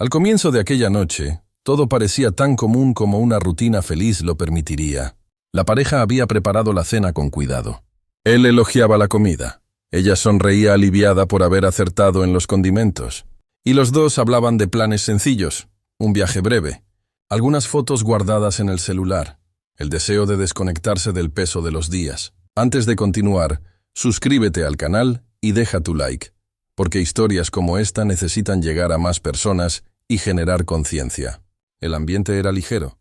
Al comienzo de aquella noche, todo parecía tan común como una rutina feliz lo permitiría. La pareja había preparado la cena con cuidado. Él elogiaba la comida. Ella sonreía aliviada por haber acertado en los condimentos. Y los dos hablaban de planes sencillos, un viaje breve, algunas fotos guardadas en el celular, el deseo de desconectarse del peso de los días. Antes de continuar, suscríbete al canal y deja tu like, porque historias como esta necesitan llegar a más personas y generar conciencia. El ambiente era ligero,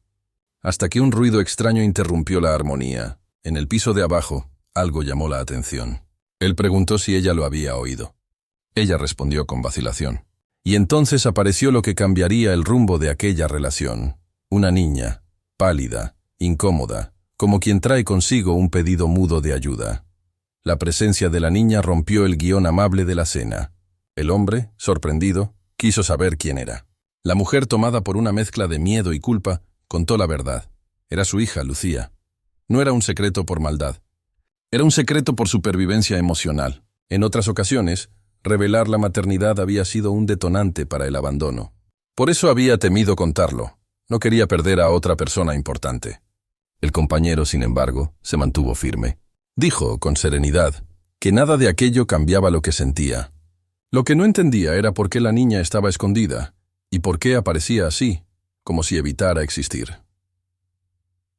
hasta que un ruido extraño interrumpió la armonía. En el piso de abajo, algo llamó la atención. Él preguntó si ella lo había oído. Ella respondió con vacilación. Y entonces apareció lo que cambiaría el rumbo de aquella relación. Una niña, pálida, incómoda, como quien trae consigo un pedido mudo de ayuda. La presencia de la niña rompió el guión amable de la cena. El hombre, sorprendido, quiso saber quién era. La mujer, tomada por una mezcla de miedo y culpa, contó la verdad. Era su hija, Lucía. No era un secreto por maldad. Era un secreto por supervivencia emocional. En otras ocasiones, revelar la maternidad había sido un detonante para el abandono. Por eso había temido contarlo. No quería perder a otra persona importante. El compañero, sin embargo, se mantuvo firme. Dijo, con serenidad, que nada de aquello cambiaba lo que sentía. Lo que no entendía era por qué la niña estaba escondida y por qué aparecía así, como si evitara existir.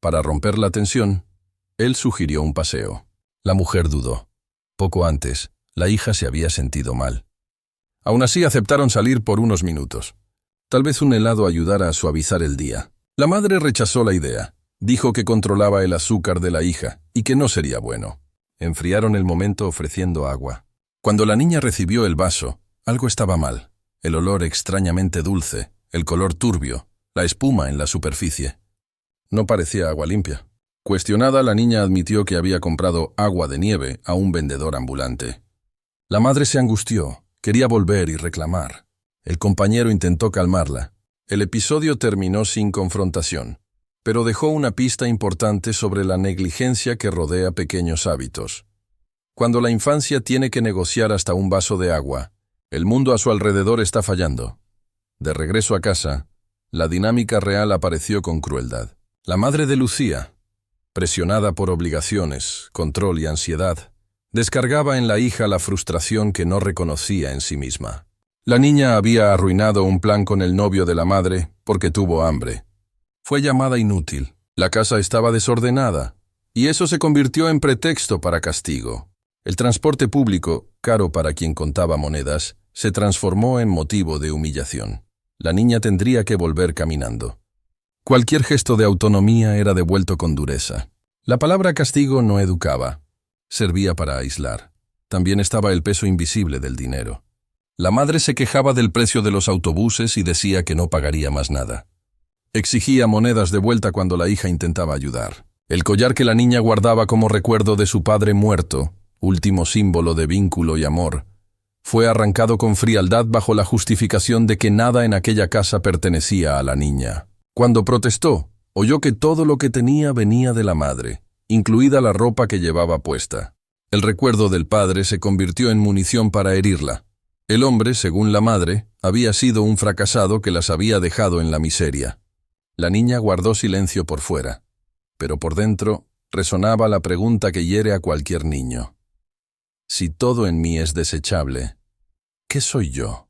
Para romper la tensión, él sugirió un paseo. La mujer dudó. Poco antes, la hija se había sentido mal. Aún así aceptaron salir por unos minutos. Tal vez un helado ayudara a suavizar el día. La madre rechazó la idea. Dijo que controlaba el azúcar de la hija y que no sería bueno. Enfriaron el momento ofreciendo agua. Cuando la niña recibió el vaso, algo estaba mal. El olor extrañamente dulce, el color turbio, la espuma en la superficie. No parecía agua limpia. Cuestionada, la niña admitió que había comprado agua de nieve a un vendedor ambulante. La madre se angustió, quería volver y reclamar. El compañero intentó calmarla. El episodio terminó sin confrontación, pero dejó una pista importante sobre la negligencia que rodea pequeños hábitos. Cuando la infancia tiene que negociar hasta un vaso de agua, el mundo a su alrededor está fallando. De regreso a casa, la dinámica real apareció con crueldad. La madre de Lucía, presionada por obligaciones, control y ansiedad, descargaba en la hija la frustración que no reconocía en sí misma. La niña había arruinado un plan con el novio de la madre porque tuvo hambre. Fue llamada inútil. La casa estaba desordenada, y eso se convirtió en pretexto para castigo. El transporte público, caro para quien contaba monedas, se transformó en motivo de humillación. La niña tendría que volver caminando. Cualquier gesto de autonomía era devuelto con dureza. La palabra castigo no educaba, servía para aislar. También estaba el peso invisible del dinero. La madre se quejaba del precio de los autobuses y decía que no pagaría más nada. Exigía monedas de vuelta cuando la hija intentaba ayudar. El collar que la niña guardaba como recuerdo de su padre muerto, último símbolo de vínculo y amor, fue arrancado con frialdad bajo la justificación de que nada en aquella casa pertenecía a la niña. Cuando protestó, oyó que todo lo que tenía venía de la madre, incluida la ropa que llevaba puesta. El recuerdo del padre se convirtió en munición para herirla. El hombre, según la madre, había sido un fracasado que las había dejado en la miseria. La niña guardó silencio por fuera, pero por dentro resonaba la pregunta que hiere a cualquier niño. Si todo en mí es desechable, ¿qué soy yo?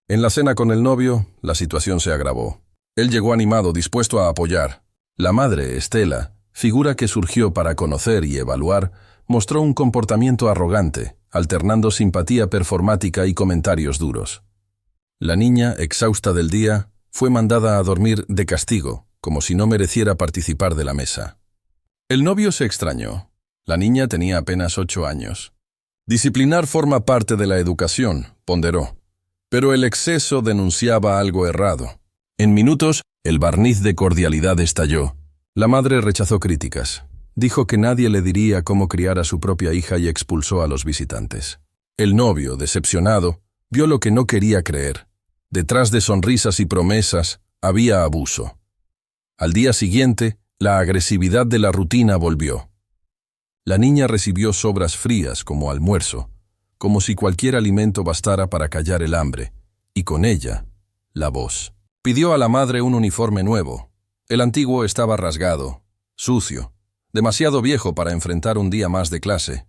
En la cena con el novio, la situación se agravó. Él llegó animado, dispuesto a apoyar. La madre, Estela, figura que surgió para conocer y evaluar, mostró un comportamiento arrogante, alternando simpatía performática y comentarios duros. La niña, exhausta del día, fue mandada a dormir de castigo, como si no mereciera participar de la mesa. El novio se extrañó. La niña tenía apenas 8 años. Disciplinar forma parte de la educación, ponderó, pero el exceso denunciaba algo errado. En minutos, el barniz de cordialidad estalló. La madre rechazó críticas. Dijo que nadie le diría cómo criar a su propia hija y expulsó a los visitantes. El novio, decepcionado, vio lo que no quería creer. Detrás de sonrisas y promesas, había abuso. Al día siguiente, la agresividad de la rutina volvió. La niña recibió sobras frías como almuerzo, como si cualquier alimento bastara para callar el hambre, y con ella, la voz. Pidió a la madre un uniforme nuevo. El antiguo estaba rasgado, sucio, demasiado viejo para enfrentar un día más de clase,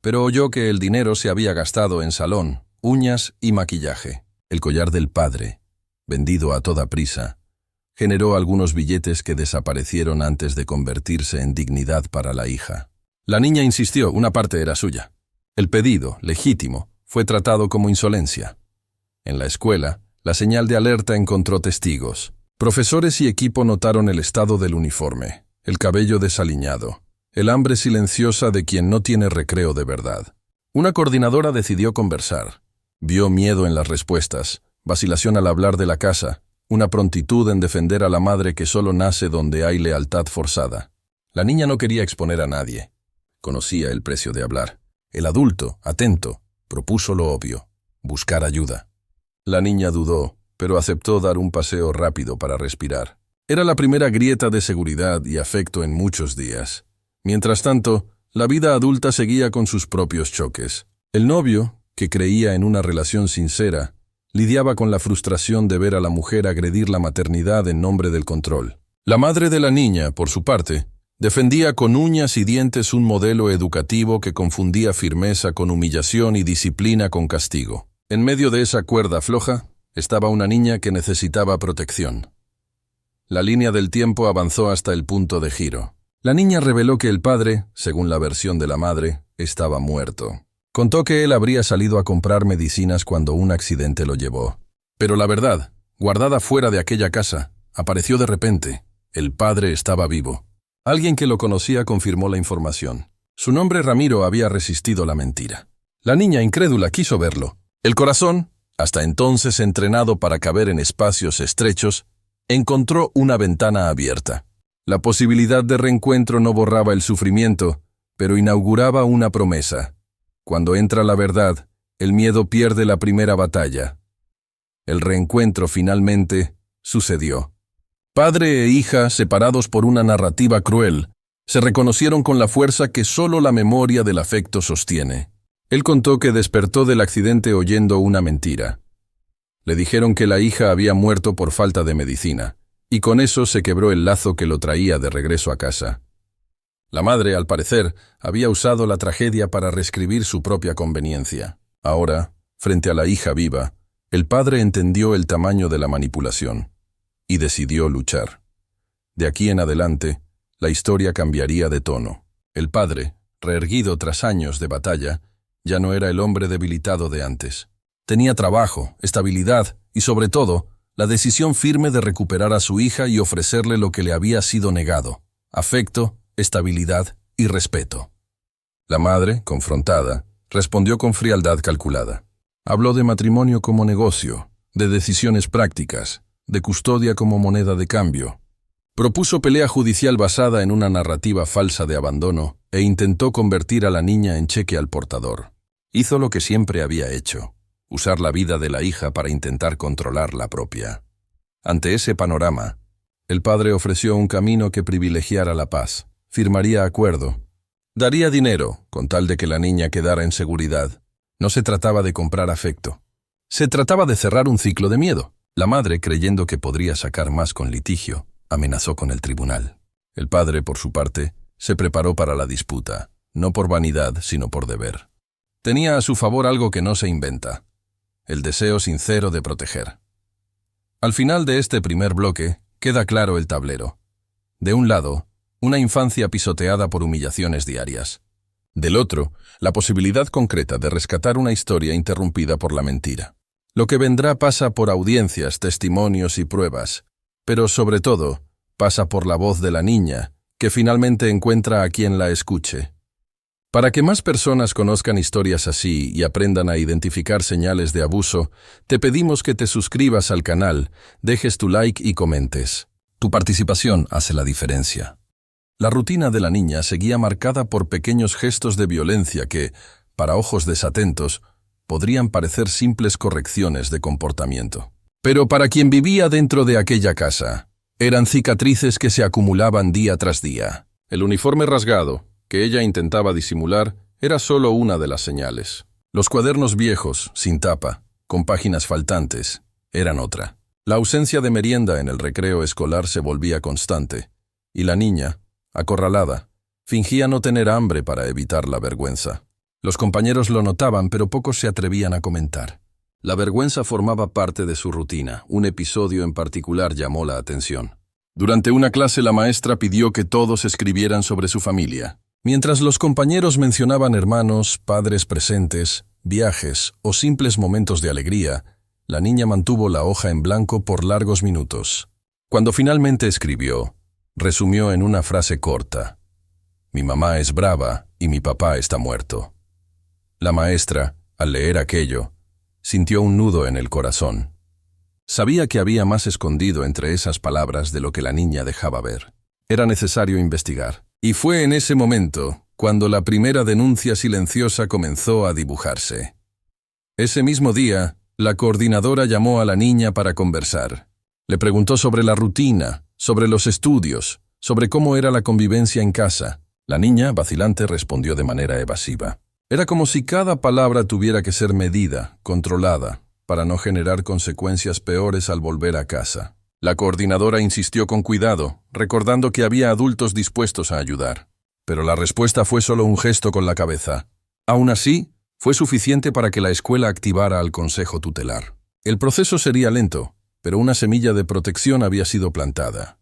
pero oyó que el dinero se había gastado en salón, uñas y maquillaje. El collar del padre, vendido a toda prisa, generó algunos billetes que desaparecieron antes de convertirse en dignidad para la hija. La niña insistió, una parte era suya. El pedido, legítimo, fue tratado como insolencia. En la escuela, la señal de alerta encontró testigos. Profesores y equipo notaron el estado del uniforme, el cabello desaliñado, el hambre silenciosa de quien no tiene recreo de verdad. Una coordinadora decidió conversar. Vio miedo en las respuestas, vacilación al hablar de la casa, una prontitud en defender a la madre que solo nace donde hay lealtad forzada. La niña no quería exponer a nadie. Conocía el precio de hablar. El adulto, atento, propuso lo obvio, buscar ayuda. La niña dudó, pero aceptó dar un paseo rápido para respirar. Era la primera grieta de seguridad y afecto en muchos días. Mientras tanto, la vida adulta seguía con sus propios choques. El novio, que creía en una relación sincera, lidiaba con la frustración de ver a la mujer agredir la maternidad en nombre del control. La madre de la niña, por su parte, defendía con uñas y dientes un modelo educativo que confundía firmeza con humillación y disciplina con castigo. En medio de esa cuerda floja, estaba una niña que necesitaba protección. La línea del tiempo avanzó hasta el punto de giro. La niña reveló que el padre, según la versión de la madre, estaba muerto. Contó que él habría salido a comprar medicinas cuando un accidente lo llevó. Pero la verdad, guardada fuera de aquella casa, apareció de repente. El padre estaba vivo. Alguien que lo conocía confirmó la información. Su nombre Ramiro había resistido la mentira. La niña incrédula quiso verlo. El corazón, hasta entonces entrenado para caber en espacios estrechos, encontró una ventana abierta. La posibilidad de reencuentro no borraba el sufrimiento, pero inauguraba una promesa. Cuando entra la verdad, el miedo pierde la primera batalla. El reencuentro finalmente sucedió. Padre e hija, separados por una narrativa cruel, se reconocieron con la fuerza que solo la memoria del afecto sostiene. Él contó que despertó del accidente oyendo una mentira. Le dijeron que la hija había muerto por falta de medicina, y con eso se quebró el lazo que lo traía de regreso a casa. La madre, al parecer, había usado la tragedia para reescribir su propia conveniencia. Ahora, frente a la hija viva, el padre entendió el tamaño de la manipulación y decidió luchar. De aquí en adelante, la historia cambiaría de tono. El padre, reerguido tras años de batalla, ya no era el hombre debilitado de antes. Tenía trabajo, estabilidad y, sobre todo, la decisión firme de recuperar a su hija y ofrecerle lo que le había sido negado: afecto, estabilidad y respeto. La madre, confrontada, respondió con frialdad calculada. Habló de matrimonio como negocio, de decisiones prácticas, de custodia como moneda de cambio. Propuso pelea judicial basada en una narrativa falsa de abandono e intentó convertir a la niña en cheque al portador. Hizo lo que siempre había hecho: usar la vida de la hija para intentar controlar la propia. Ante ese panorama, el padre ofreció un camino que privilegiara la paz. Firmaría acuerdo. Daría dinero, con tal de que la niña quedara en seguridad. No se trataba de comprar afecto. Se trataba de cerrar un ciclo de miedo. La madre, creyendo que podría sacar más con litigio, amenazó con el tribunal. El padre, por su parte, se preparó para la disputa, no por vanidad, sino por deber. Tenía a su favor algo que no se inventa: el deseo sincero de proteger. Al final de este primer bloque, queda claro el tablero. De un lado, una infancia pisoteada por humillaciones diarias. Del otro, la posibilidad concreta de rescatar una historia interrumpida por la mentira. Lo que vendrá pasa por audiencias, testimonios y pruebas, pero sobre todo, pasa por la voz de la niña, que finalmente encuentra a quien la escuche. Para que más personas conozcan historias así y aprendan a identificar señales de abuso, te pedimos que te suscribas al canal, dejes tu like y comentes. Tu participación hace la diferencia. La rutina de la niña seguía marcada por pequeños gestos de violencia que, para ojos desatentos, podrían parecer simples correcciones de comportamiento. Pero para quien vivía dentro de aquella casa, eran cicatrices que se acumulaban día tras día. El uniforme rasgado, que ella intentaba disimular, era solo una de las señales. Los cuadernos viejos, sin tapa, con páginas faltantes, eran otra. La ausencia de merienda en el recreo escolar se volvía constante, y la niña, acorralada, fingía no tener hambre para evitar la vergüenza. Los compañeros lo notaban, pero pocos se atrevían a comentar. La vergüenza formaba parte de su rutina. Un episodio en particular llamó la atención. Durante una clase la maestra pidió que todos escribieran sobre su familia. Mientras los compañeros mencionaban hermanos, padres presentes, viajes o simples momentos de alegría, la niña mantuvo la hoja en blanco por largos minutos. Cuando finalmente escribió, resumió en una frase corta: «Mi mamá es brava y mi papá está muerto». La maestra, al leer aquello, sintió un nudo en el corazón. Sabía que había más escondido entre esas palabras de lo que la niña dejaba ver. Era necesario investigar. Y fue en ese momento cuando la primera denuncia silenciosa comenzó a dibujarse. Ese mismo día, la coordinadora llamó a la niña para conversar. Le preguntó sobre la rutina, sobre los estudios, sobre cómo era la convivencia en casa. La niña, vacilante, respondió de manera evasiva. Era como si cada palabra tuviera que ser medida, controlada, para no generar consecuencias peores al volver a casa. La coordinadora insistió con cuidado, recordando que había adultos dispuestos a ayudar. Pero la respuesta fue solo un gesto con la cabeza. Aún así, fue suficiente para que la escuela activara al consejo tutelar. El proceso sería lento, pero una semilla de protección había sido plantada.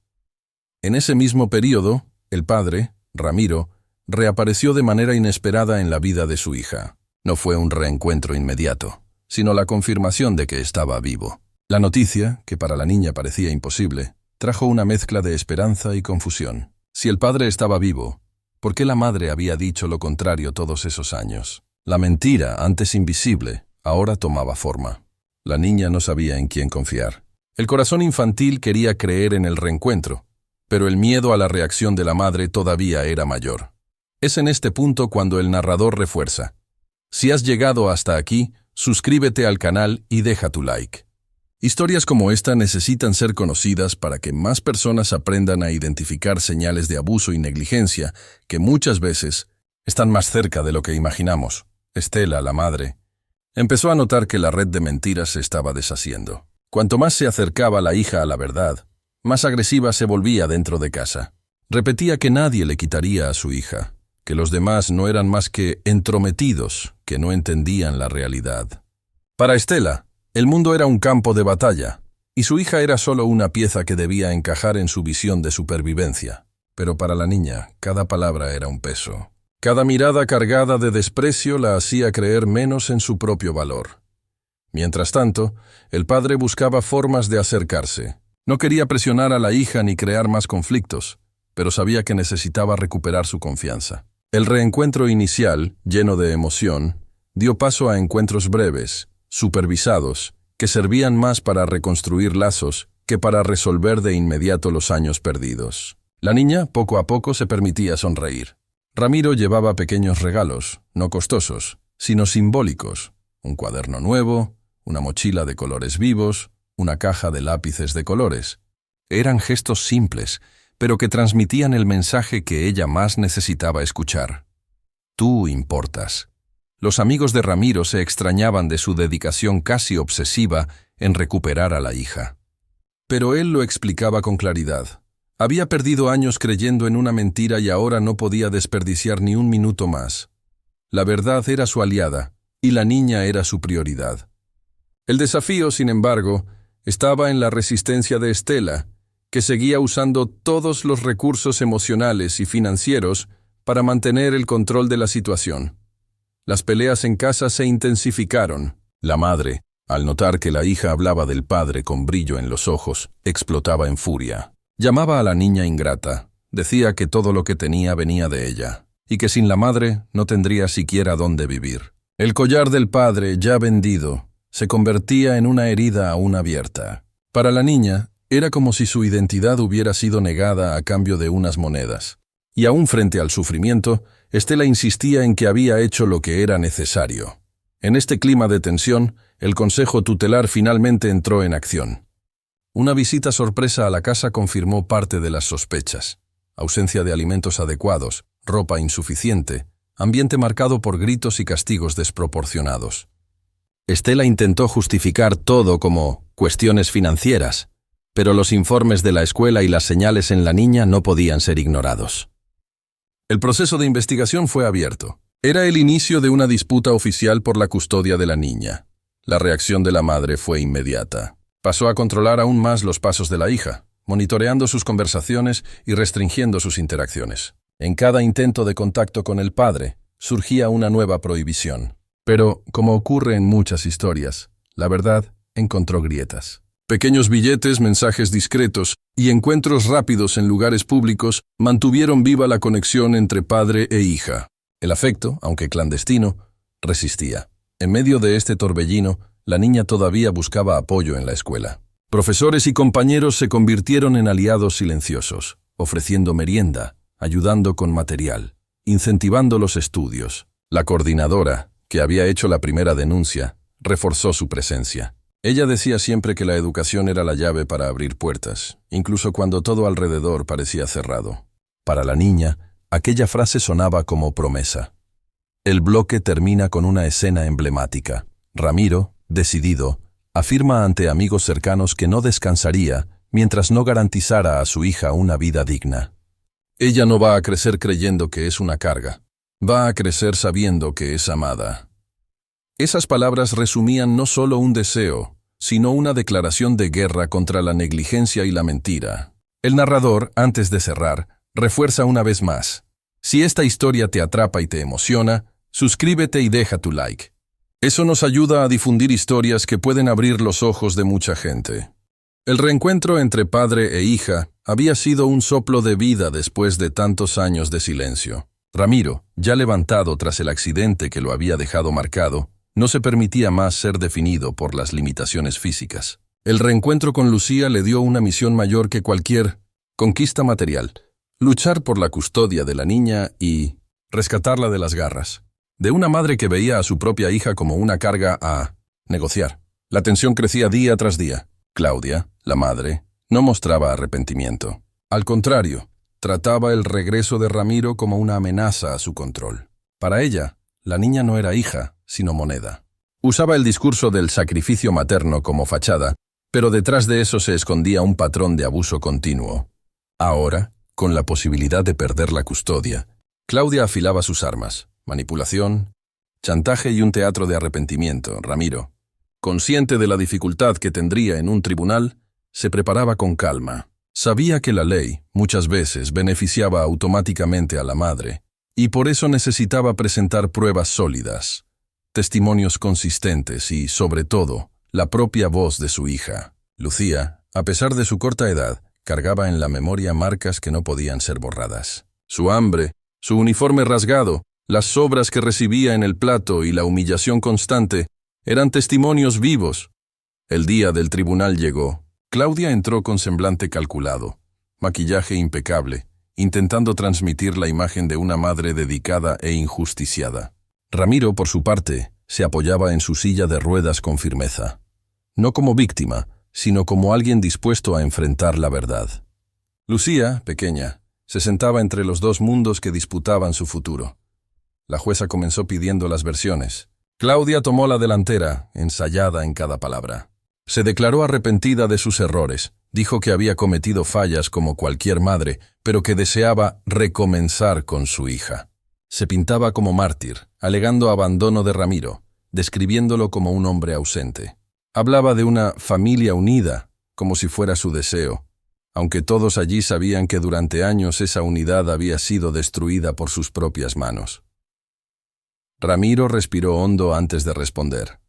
En ese mismo período, el padre, Ramiro, reapareció de manera inesperada en la vida de su hija. No fue un reencuentro inmediato, sino la confirmación de que estaba vivo. La noticia, que para la niña parecía imposible, trajo una mezcla de esperanza y confusión. Si el padre estaba vivo, ¿por qué la madre había dicho lo contrario todos esos años? La mentira, antes invisible, ahora tomaba forma. La niña no sabía en quién confiar. El corazón infantil quería creer en el reencuentro, pero el miedo a la reacción de la madre todavía era mayor. Es en este punto cuando el narrador refuerza: si has llegado hasta aquí, suscríbete al canal y deja tu like. Historias como esta necesitan ser conocidas para que más personas aprendan a identificar señales de abuso y negligencia que muchas veces están más cerca de lo que imaginamos. Estela, la madre, empezó a notar que la red de mentiras se estaba deshaciendo. Cuanto más se acercaba la hija a la verdad, más agresiva se volvía dentro de casa. Repetía que nadie le quitaría a su hija, que los demás no eran más que entrometidos, que no entendían la realidad. Para Estela, el mundo era un campo de batalla, y su hija era solo una pieza que debía encajar en su visión de supervivencia. Pero para la niña, cada palabra era un peso. Cada mirada cargada de desprecio la hacía creer menos en su propio valor. Mientras tanto, el padre buscaba formas de acercarse. No quería presionar a la hija ni crear más conflictos, pero sabía que necesitaba recuperar su confianza. El reencuentro inicial, lleno de emoción, dio paso a encuentros breves, supervisados, que servían más para reconstruir lazos que para resolver de inmediato los años perdidos. La niña, poco a poco, se permitía sonreír. Ramiro llevaba pequeños regalos, no costosos, sino simbólicos: un cuaderno nuevo, una mochila de colores vivos, una caja de lápices de colores. Eran gestos simples, pero que transmitían el mensaje que ella más necesitaba escuchar. Tú importas. Los amigos de Ramiro se extrañaban de su dedicación casi obsesiva en recuperar a la hija. Pero él lo explicaba con claridad. Había perdido años creyendo en una mentira y ahora no podía desperdiciar ni un minuto más. La verdad era su aliada, y la niña era su prioridad. El desafío, sin embargo, estaba en la resistencia de Estela, que seguía usando todos los recursos emocionales y financieros para mantener el control de la situación. Las peleas en casa se intensificaron. La madre, al notar que la hija hablaba del padre con brillo en los ojos, explotaba en furia. Llamaba a la niña ingrata. Decía que todo lo que tenía venía de ella, y que sin la madre no tendría siquiera dónde vivir. El collar del padre, ya vendido, se convertía en una herida aún abierta. Para la niña, era como si su identidad hubiera sido negada a cambio de unas monedas. Y aún frente al sufrimiento, Estela insistía en que había hecho lo que era necesario. En este clima de tensión, el consejo tutelar finalmente entró en acción. Una visita sorpresa a la casa confirmó parte de las sospechas. Ausencia de alimentos adecuados, ropa insuficiente, ambiente marcado por gritos y castigos desproporcionados. Estela intentó justificar todo como cuestiones financieras, pero los informes de la escuela y las señales en la niña no podían ser ignorados. El proceso de investigación fue abierto. Era el inicio de una disputa oficial por la custodia de la niña. La reacción de la madre fue inmediata. Pasó a controlar aún más los pasos de la hija, monitoreando sus conversaciones y restringiendo sus interacciones. En cada intento de contacto con el padre, surgía una nueva prohibición. Pero, como ocurre en muchas historias, la verdad encontró grietas. Pequeños billetes, mensajes discretos y encuentros rápidos en lugares públicos mantuvieron viva la conexión entre padre e hija. El afecto, aunque clandestino, resistía. En medio de este torbellino, la niña todavía buscaba apoyo en la escuela. Profesores y compañeros se convirtieron en aliados silenciosos, ofreciendo merienda, ayudando con material, incentivando los estudios. La coordinadora, que había hecho la primera denuncia, reforzó su presencia. Ella decía siempre que la educación era la llave para abrir puertas, incluso cuando todo alrededor parecía cerrado. Para la niña, aquella frase sonaba como promesa. El bloque termina con una escena emblemática. Ramiro, decidido, afirma ante amigos cercanos que no descansaría mientras no garantizara a su hija una vida digna. Ella no va a crecer creyendo que es una carga. Va a crecer sabiendo que es amada. Esas palabras resumían no solo un deseo, sino una declaración de guerra contra la negligencia y la mentira. El narrador, antes de cerrar, refuerza una vez más. Si esta historia te atrapa y te emociona, suscríbete y deja tu like. Eso nos ayuda a difundir historias que pueden abrir los ojos de mucha gente. El reencuentro entre padre e hija había sido un soplo de vida después de tantos años de silencio. Ramiro, ya levantado tras el accidente que lo había dejado marcado, no se permitía más ser definido por las limitaciones físicas. El reencuentro con Lucía le dio una misión mayor que cualquier conquista material: luchar por la custodia de la niña y rescatarla de las garras de una madre que veía a su propia hija como una carga a negociar. La tensión crecía día tras día. Claudia, la madre, no mostraba arrepentimiento. Al contrario, trataba el regreso de Ramiro como una amenaza a su control. Para ella, la niña no era hija, sino moneda. Usaba el discurso del sacrificio materno como fachada, pero detrás de eso se escondía un patrón de abuso continuo. Ahora, con la posibilidad de perder la custodia, Claudia afilaba sus armas: manipulación, chantaje y un teatro de arrepentimiento. Ramiro, consciente de la dificultad que tendría en un tribunal, se preparaba con calma. Sabía que la ley, muchas veces, beneficiaba automáticamente a la madre, y por eso necesitaba presentar pruebas sólidas, testimonios consistentes y, sobre todo, la propia voz de su hija. Lucía, a pesar de su corta edad, cargaba en la memoria marcas que no podían ser borradas. Su hambre, su uniforme rasgado, las sobras que recibía en el plato y la humillación constante eran testimonios vivos. El día del tribunal llegó. Claudia entró con semblante calculado, maquillaje impecable, intentando transmitir la imagen de una madre dedicada e injusticiada. Ramiro, por su parte, se apoyaba en su silla de ruedas con firmeza. No como víctima, sino como alguien dispuesto a enfrentar la verdad. Lucía, pequeña, se sentaba entre los dos mundos que disputaban su futuro. La jueza comenzó pidiendo las versiones. Claudia tomó la delantera, ensayada en cada palabra. Se declaró arrepentida de sus errores, dijo que había cometido fallas como cualquier madre, pero que deseaba recomenzar con su hija. Se pintaba como mártir, alegando abandono de Ramiro, describiéndolo como un hombre ausente. Hablaba de una familia unida, como si fuera su deseo, aunque todos allí sabían que durante años esa unidad había sido destruida por sus propias manos. Ramiro respiró hondo antes de responder.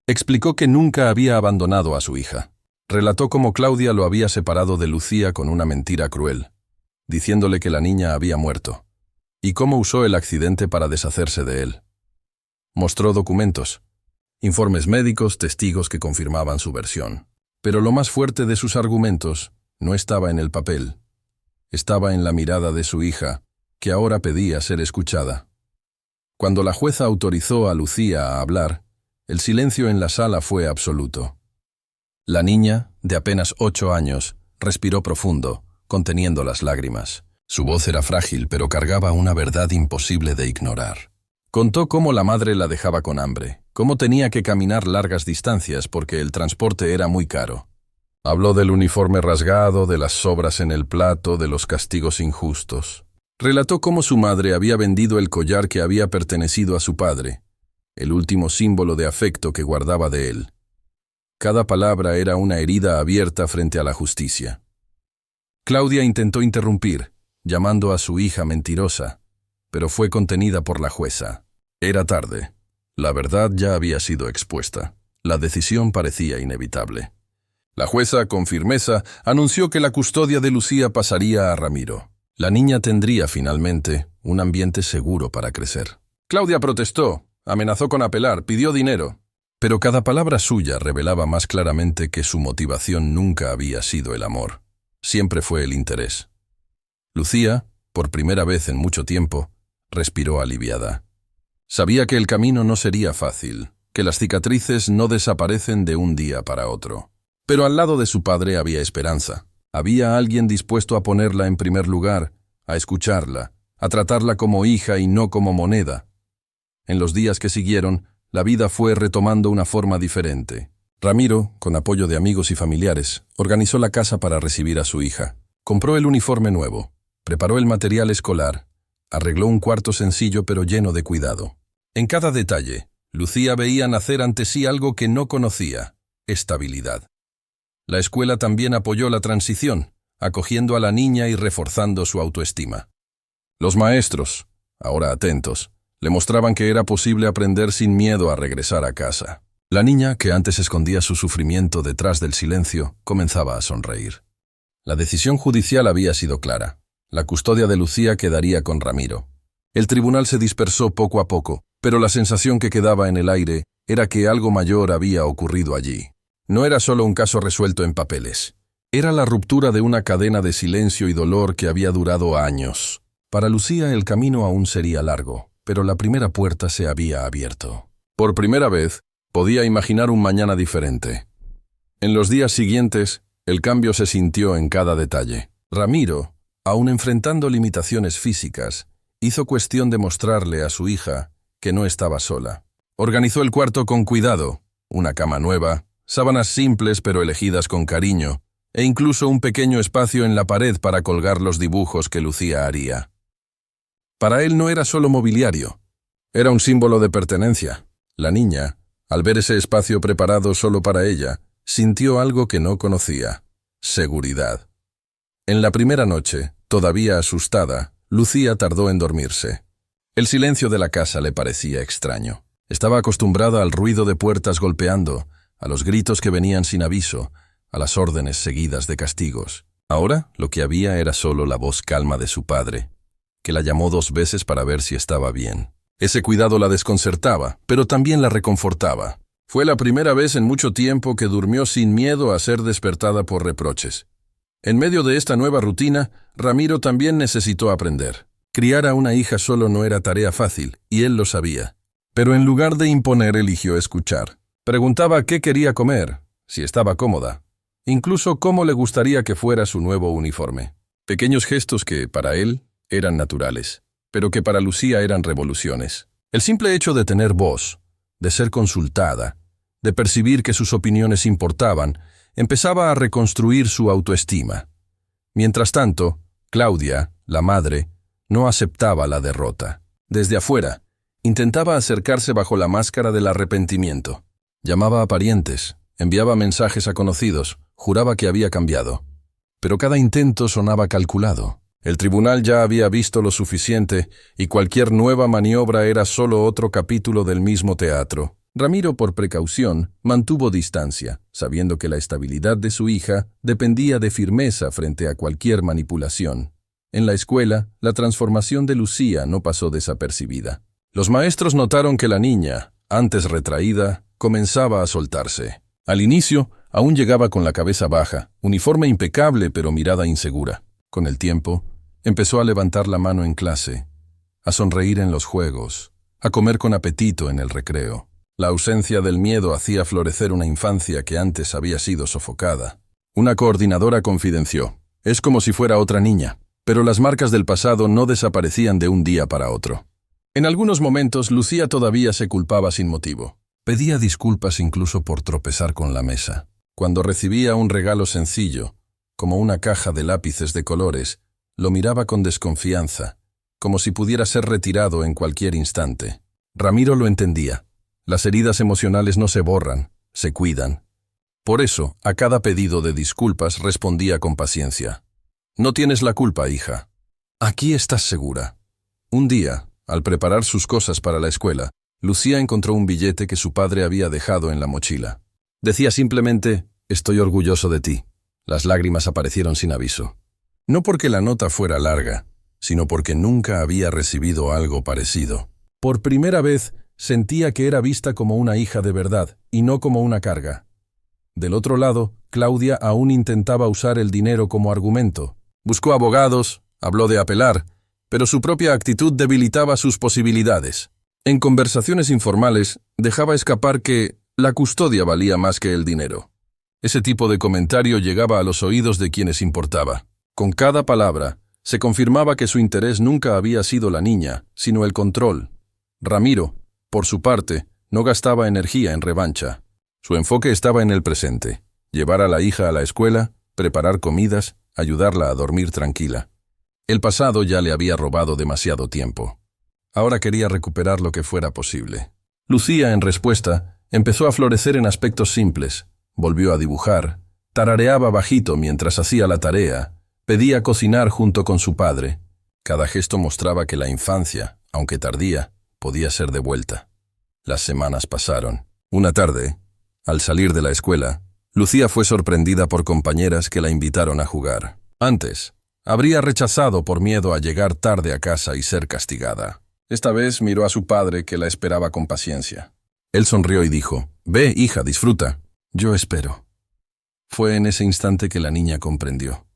Explicó que nunca había abandonado a su hija. Relató cómo Claudia lo había separado de Lucía con una mentira cruel, diciéndole que la niña había muerto, y cómo usó el accidente para deshacerse de él. Mostró documentos, informes médicos, testigos que confirmaban su versión. Pero lo más fuerte de sus argumentos no estaba en el papel, estaba en la mirada de su hija, que ahora pedía ser escuchada. Cuando la jueza autorizó a Lucía a hablar, el silencio en la sala fue absoluto. La niña, de apenas 8 años, respiró profundo, conteniendo las lágrimas. Su voz era frágil, pero cargaba una verdad imposible de ignorar. Contó cómo la madre la dejaba con hambre, cómo tenía que caminar largas distancias porque el transporte era muy caro. Habló del uniforme rasgado, de las sobras en el plato, de los castigos injustos. Relató cómo su madre había vendido el collar que había pertenecido a su padre, el último símbolo de afecto que guardaba de él. Cada palabra era una herida abierta frente a la justicia. Claudia intentó interrumpir, llamando a su hija mentirosa, pero fue contenida por la jueza. Era tarde. La verdad ya había sido expuesta. La decisión parecía inevitable. La jueza, con firmeza, anunció que la custodia de Lucía pasaría a Ramiro. La niña tendría, finalmente, un ambiente seguro para crecer. Claudia protestó, amenazó con apelar, pidió dinero. Pero cada palabra suya revelaba más claramente que su motivación nunca había sido el amor. Siempre fue el interés. Lucía, por primera vez en mucho tiempo, respiró aliviada. Sabía que el camino no sería fácil, que las cicatrices no desaparecen de un día para otro. Pero al lado de su padre había esperanza. Había alguien dispuesto a ponerla en primer lugar, a escucharla, a tratarla como hija y no como moneda. En los días que siguieron, la vida fue retomando una forma diferente. Ramiro, con apoyo de amigos y familiares, organizó la casa para recibir a su hija. Compró el uniforme nuevo, preparó el material escolar, arregló un cuarto sencillo pero lleno de cuidado. En cada detalle, Lucía veía nacer ante sí algo que no conocía: estabilidad. La escuela también apoyó la transición, acogiendo a la niña y reforzando su autoestima. Los maestros, ahora atentos, le mostraban que era posible aprender sin miedo a regresar a casa. La niña, que antes escondía su sufrimiento detrás del silencio, comenzaba a sonreír. La decisión judicial había sido clara. La custodia de Lucía quedaría con Ramiro. El tribunal se dispersó poco a poco, pero la sensación que quedaba en el aire era que algo mayor había ocurrido allí. No era solo un caso resuelto en papeles. Era la ruptura de una cadena de silencio y dolor que había durado años. Para Lucía el camino aún sería largo, pero la primera puerta se había abierto. Por primera vez, podía imaginar un mañana diferente. En los días siguientes, el cambio se sintió en cada detalle. Ramiro, aun enfrentando limitaciones físicas, hizo cuestión de mostrarle a su hija que no estaba sola. Organizó el cuarto con cuidado, una cama nueva, sábanas simples pero elegidas con cariño, e incluso un pequeño espacio en la pared para colgar los dibujos que Lucía haría. Para él no era solo mobiliario, era un símbolo de pertenencia. La niña, al ver ese espacio preparado solo para ella, sintió algo que no conocía: seguridad. En la primera noche, todavía asustada, Lucía tardó en dormirse. El silencio de la casa le parecía extraño. Estaba acostumbrada al ruido de puertas golpeando, a los gritos que venían sin aviso, a las órdenes seguidas de castigos. Ahora, lo que había era solo la voz calma de su padre, que la llamó 2 veces para ver si estaba bien. Ese cuidado la desconcertaba, pero también la reconfortaba. Fue la primera vez en mucho tiempo que durmió sin miedo a ser despertada por reproches. En medio de esta nueva rutina, Ramiro también necesitó aprender. Criar a una hija solo no era tarea fácil, y él lo sabía. Pero en lugar de imponer, eligió escuchar. Preguntaba qué quería comer, si estaba cómoda, incluso cómo le gustaría que fuera su nuevo uniforme. Pequeños gestos que, para él, eran naturales, pero que para Lucía eran revoluciones. El simple hecho de tener voz, de ser consultada, de percibir que sus opiniones importaban, empezaba a reconstruir su autoestima. Mientras tanto, Claudia, la madre, no aceptaba la derrota. Desde afuera, intentaba acercarse bajo la máscara del arrepentimiento. Llamaba a parientes, enviaba mensajes a conocidos, juraba que había cambiado. Pero cada intento sonaba calculado. El tribunal ya había visto lo suficiente y cualquier nueva maniobra era solo otro capítulo del mismo teatro. Ramiro, por precaución, mantuvo distancia, sabiendo que la estabilidad de su hija dependía de firmeza frente a cualquier manipulación. En la escuela, la transformación de Lucía no pasó desapercibida. Los maestros notaron que la niña, antes retraída, comenzaba a soltarse. Al inicio, aún llegaba con la cabeza baja, uniforme impecable pero mirada insegura. Con el tiempo, empezó a levantar la mano en clase, a sonreír en los juegos, a comer con apetito en el recreo. La ausencia del miedo hacía florecer una infancia que antes había sido sofocada. Una coordinadora confidenció: «Es como si fuera otra niña», pero las marcas del pasado no desaparecían de un día para otro. En algunos momentos, Lucía todavía se culpaba sin motivo. Pedía disculpas incluso por tropezar con la mesa. Cuando recibía un regalo sencillo, como una caja de lápices de colores, lo miraba con desconfianza, como si pudiera ser retirado en cualquier instante. Ramiro lo entendía. Las heridas emocionales no se borran, se cuidan. Por eso, a cada pedido de disculpas respondía con paciencia. No tienes la culpa, hija. Aquí estás segura. Un día, al preparar sus cosas para la escuela, Lucía encontró un billete que su padre había dejado en la mochila. Decía simplemente, «Estoy orgulloso de ti». Las lágrimas aparecieron sin aviso. No porque la nota fuera larga, sino porque nunca había recibido algo parecido. Por primera vez, sentía que era vista como una hija de verdad, y no como una carga. Del otro lado, Claudia aún intentaba usar el dinero como argumento. Buscó abogados, habló de apelar, pero su propia actitud debilitaba sus posibilidades. En conversaciones informales, dejaba escapar que la custodia valía más que el dinero. Ese tipo de comentario llegaba a los oídos de quienes importaba. Con cada palabra, se confirmaba que su interés nunca había sido la niña, sino el control. Ramiro, por su parte, no gastaba energía en revancha. Su enfoque estaba en el presente: llevar a la hija a la escuela, preparar comidas, ayudarla a dormir tranquila. El pasado ya le había robado demasiado tiempo. Ahora quería recuperar lo que fuera posible. Lucía, en respuesta, empezó a florecer en aspectos simples. Volvió a dibujar, tarareaba bajito mientras hacía la tarea, pedía cocinar junto con su padre. Cada gesto mostraba que la infancia, aunque tardía, podía ser devuelta. Las semanas pasaron. Una tarde, al salir de la escuela, Lucía fue sorprendida por compañeras que la invitaron a jugar. Antes, habría rechazado por miedo a llegar tarde a casa y ser castigada. Esta vez miró a su padre, que la esperaba con paciencia. Él sonrió y dijo, «Ve, hija, disfruta». «Yo espero». Fue en ese instante que la niña comprendió.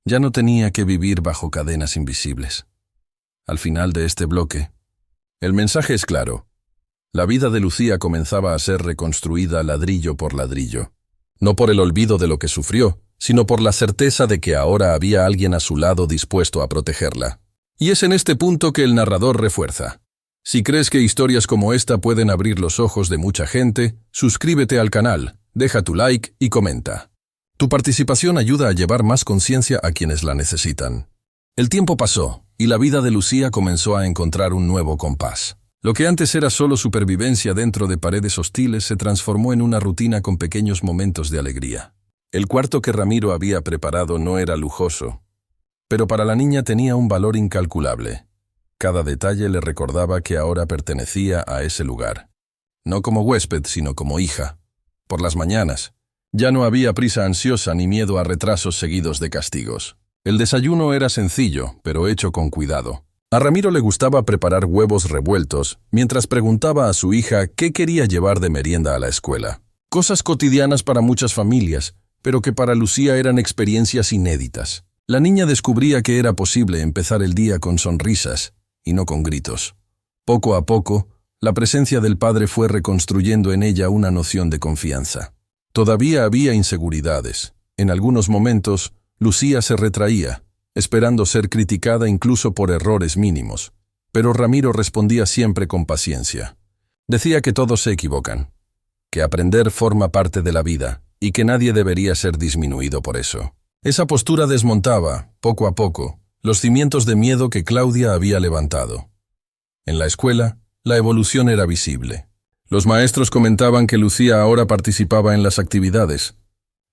Ya no tenía que vivir bajo cadenas invisibles. Al final de este bloque, el mensaje es claro. La vida de Lucía comenzaba a ser reconstruida ladrillo por ladrillo. No por el olvido de lo que sufrió, sino por la certeza de que ahora había alguien a su lado dispuesto a protegerla. Y es en este punto que el narrador refuerza. Si crees que historias como esta pueden abrir los ojos de mucha gente, suscríbete al canal, deja tu like y comenta. Tu participación ayuda a llevar más conciencia a quienes la necesitan. El tiempo pasó, y la vida de Lucía comenzó a encontrar un nuevo compás. Lo que antes era solo supervivencia dentro de paredes hostiles se transformó en una rutina con pequeños momentos de alegría. El cuarto que Ramiro había preparado no era lujoso, pero para la niña tenía un valor incalculable. Cada detalle le recordaba que ahora pertenecía a ese lugar. No como huésped, sino como hija. Por las mañanas, ya no había prisa ansiosa ni miedo a retrasos seguidos de castigos. El desayuno era sencillo, pero hecho con cuidado. A Ramiro le gustaba preparar huevos revueltos, mientras preguntaba a su hija qué quería llevar de merienda a la escuela. Cosas cotidianas para muchas familias, pero que para Lucía eran experiencias inéditas. La niña descubría que era posible empezar el día con sonrisas, y no con gritos. Poco a poco, la presencia del padre fue reconstruyendo en ella una noción de confianza. Todavía había inseguridades. En algunos momentos, Lucía se retraía, esperando ser criticada incluso por errores mínimos. Pero Ramiro respondía siempre con paciencia. Decía que todos se equivocan, que aprender forma parte de la vida y que nadie debería ser disminuido por eso. Esa postura desmontaba, poco a poco, los cimientos de miedo que Claudia había levantado. En la escuela, la evolución era visible. Los maestros comentaban que Lucía ahora participaba en las actividades.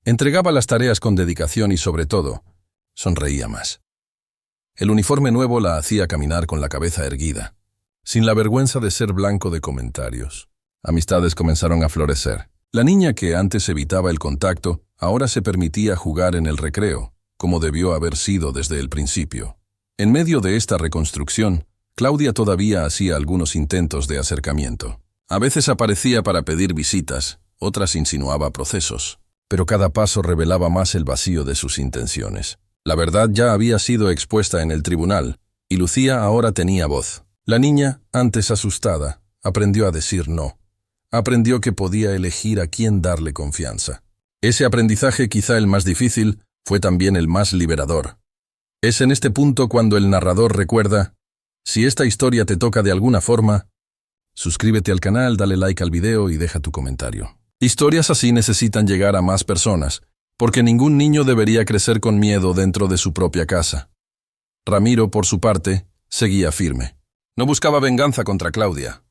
Entregaba las tareas con dedicación y, sobre todo, sonreía más. El uniforme nuevo la hacía caminar con la cabeza erguida, sin la vergüenza de ser blanco de comentarios. Amistades comenzaron a florecer. La niña que antes evitaba el contacto, ahora se permitía jugar en el recreo, como debió haber sido desde el principio. En medio de esta reconstrucción, Claudia todavía hacía algunos intentos de acercamiento. A veces aparecía para pedir visitas, otras insinuaba procesos, pero cada paso revelaba más el vacío de sus intenciones. La verdad ya había sido expuesta en el tribunal, y Lucía ahora tenía voz. La niña, antes asustada, aprendió a decir no. Aprendió que podía elegir a quién darle confianza. Ese aprendizaje, quizá el más difícil, fue también el más liberador. Es en este punto cuando el narrador recuerda: Si esta historia te toca de alguna forma, suscríbete al canal, dale like al video y deja tu comentario. Historias así necesitan llegar a más personas, porque ningún niño debería crecer con miedo dentro de su propia casa. Ramiro, por su parte, seguía firme. No buscaba venganza contra Claudia.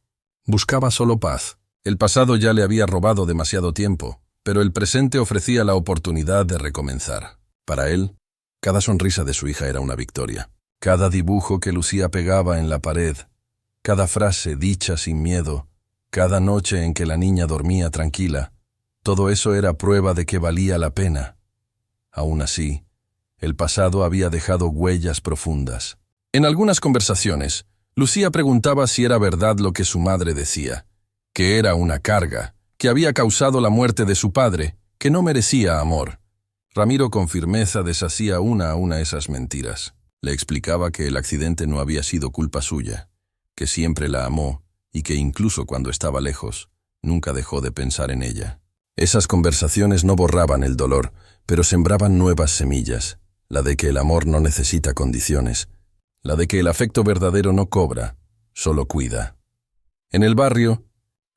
Buscaba solo paz. El pasado ya le había robado demasiado tiempo, pero el presente ofrecía la oportunidad de recomenzar. Para él, cada sonrisa de su hija era una victoria. Cada dibujo que Lucía pegaba en la pared, cada frase dicha sin miedo, cada noche en que la niña dormía tranquila, todo eso era prueba de que valía la pena. Aún así, el pasado había dejado huellas profundas. En algunas conversaciones, Lucía preguntaba si era verdad lo que su madre decía, que era una carga, que había causado la muerte de su padre, que no merecía amor. Ramiro con firmeza deshacía una a una esas mentiras. Le explicaba que el accidente no había sido culpa suya, que siempre la amó y que incluso cuando estaba lejos, nunca dejó de pensar en ella. Esas conversaciones no borraban el dolor, pero sembraban nuevas semillas, la de que el amor no necesita condiciones, la de que el afecto verdadero no cobra, solo cuida. En el barrio,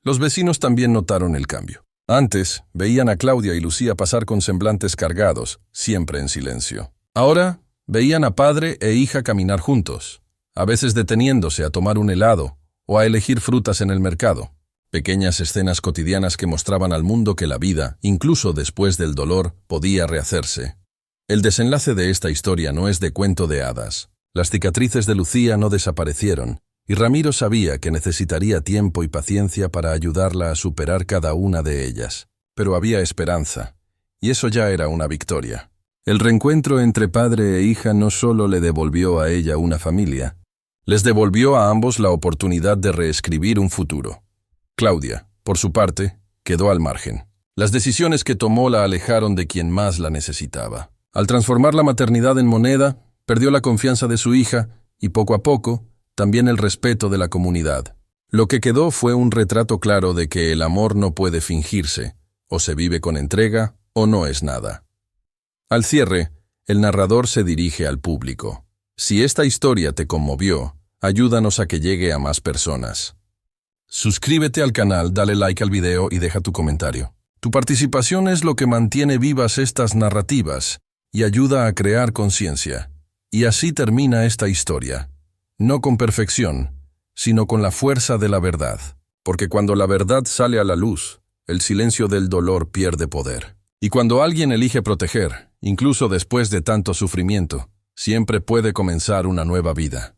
los vecinos también notaron el cambio. Antes, veían a Claudia y Lucía pasar con semblantes cargados, siempre en silencio. Ahora, veían a padre e hija caminar juntos, a veces deteniéndose a tomar un helado o a elegir frutas en el mercado. Pequeñas escenas cotidianas que mostraban al mundo que la vida, incluso después del dolor, podía rehacerse. El desenlace de esta historia no es de cuento de hadas. Las cicatrices de Lucía no desaparecieron, y Ramiro sabía que necesitaría tiempo y paciencia para ayudarla a superar cada una de ellas. Pero había esperanza, y eso ya era una victoria. El reencuentro entre padre e hija no solo le devolvió a ella una familia, les devolvió a ambos la oportunidad de reescribir un futuro. Claudia, por su parte, quedó al margen. Las decisiones que tomó la alejaron de quien más la necesitaba. Al transformar la maternidad en moneda, perdió la confianza de su hija y poco a poco, también el respeto de la comunidad. Lo que quedó fue un retrato claro de que el amor no puede fingirse, o se vive con entrega o no es nada. Al cierre, el narrador se dirige al público. Si esta historia te conmovió, ayúdanos a que llegue a más personas. Suscríbete al canal, dale like al video y deja tu comentario. Tu participación es lo que mantiene vivas estas narrativas y ayuda a crear conciencia. Y así termina esta historia. No con perfección, sino con la fuerza de la verdad. Porque cuando la verdad sale a la luz, el silencio del dolor pierde poder. Y cuando alguien elige proteger, incluso después de tanto sufrimiento, siempre puede comenzar una nueva vida.